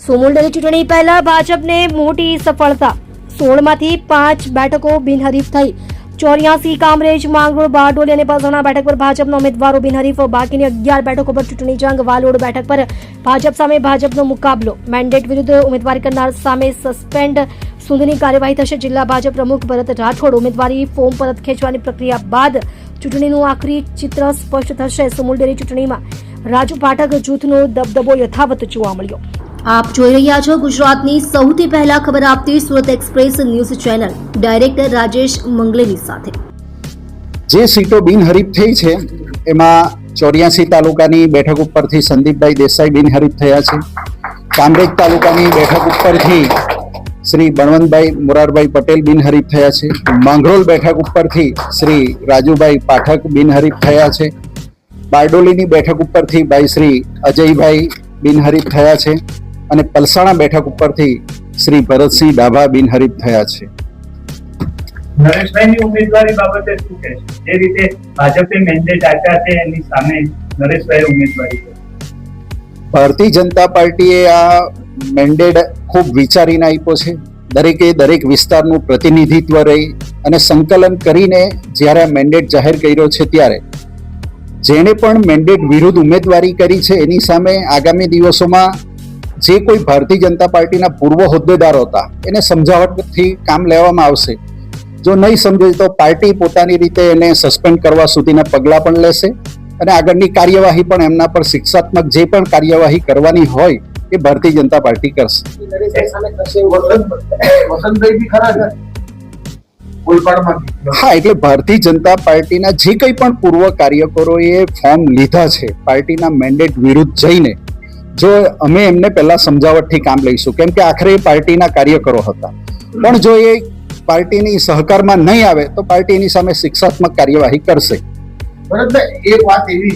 સુમુલડરી ચૂંટણી પહેલા ભાજપને મોટી સફળતા, 16માંથી 5 બેઠકો બિનહરીફ થઈ। 84 કામરેજ, માંગરોળ, બારડોલી અને પલસાણા બેઠક પર ભાજપના ઉમેદવારો બિનહરીફ। બાકીની 11 બેઠકો પર ચૂંટણી જંગ। વાલોડ બેઠક પર ભાજપ સામે ભાજપનો મુકાબલો। મેન્ડેટ વિરુદ્ધ ઉમેદવારી કરનાર સામે સસ્પેન્ડ સુધીની કાર્યવાહી થશે। જિલ્લા ભાજપ પ્રમુખ ભરત રાઠોડ ઉમેદવારી ફોર્મ પરત ખેંચવાની પ્રક્રિયા બાદ ચૂંટણીનું આખરી ચિત્ર સ્પષ્ટ થશે। સુમુલડરી ચૂંટણીમાં રાજુ પાઠક જૂથનો દબદબો યથાવત જોવા મળ્યો। આપ જોઈ રહ્યા છો ગુજરાતની સૌથી પહેલા ખબર આપતી Surat express news channel, director Rajesh મંગલેની સાથે। જે સીટો બિનહરીફ થઈ છે એમાં 84 તાલુકાની બેઠક ઉપરથી સંદીપભાઈ દેસાઈ બિનહરીફ થયા છે। કામરેજ તાલુકાની બેઠક ઉપરથી શ્રી બળવંતભાઈ મોરારભાઈ પટેલ બિનહરીફ થયા છે। માંગરોળ બેઠક ઉપરથી શ્રી રાજુભાઈ પાઠક બિનહરીફ થયા છે। બારડોલીની બેઠક ઉપરથી ભાઈ શ્રી અજયભાઈ બિનહરીફ થયા છે અને પલસાણા બેઠક ઉપરથી શ્રી ભરતસિંહ ડાભા બિનહરીફ થયા છે। નરેશભાઈની ઉમેદવારી બાબતે શું કહેશો? જે રીતે ભાજપે મેન્ડેટ આપ્યા છે એની સામે નરેશભાઈ ઉમેદવારી કરી। ભારતીય જનતા પાર્ટીએ આ મેન્ડેટ ખૂબ વિચારીને આપ્યો છે। દરેક વિસ્તારનું પ્રતિનિધિત્વ રહી અને સંકલન કરીને જ્યારે આ મેન્ડેટ જાહેર કર્યો છે ત્યારે જેણે પણ મેન્ડેટ વિરુદ્ધ ઉમેદવારી કરી છે એની સામે આગામી દિવસોમાં જે કોઈ ભારતીય જનતા પાર્ટીના પૂર્વ હોદ્દેદારો હતા એને સમજાવટથી કામ લેવામાં આવશે। જો નહીં સમજે તો પાર્ટી પોતાની રીતે એને સસ્પેન્ડ કરવા સુધીના પગલાં પણ લેશે અને આગળની કાર્યવાહી પણ એમના પર શિક્ષાત્મક જે પણ કાર્યવાહી કરવાની હોય એ ભારતીય જનતા પાર્ટી કરશે। હા, એટલે ભારતીય જનતા પાર્ટીના જે કંઈ પણ પૂર્વ કાર્યકરોએ ફોર્મ લીધા છે પાર્ટીના મેન્ડેટ વિરુદ્ધ જઈને, જો અમે એમને પહેલા સમજાવટથી કામ લઈશું, કેમ કે આખરે એ પાર્ટીના કાર્યકરો હતા, પણ જો એ પાર્ટીની સહકારમાં નહીં આવે તો પાર્ટી એની સામે શિક્ષાત્મક કાર્યવાહી કરશે। એક વાત એવી છે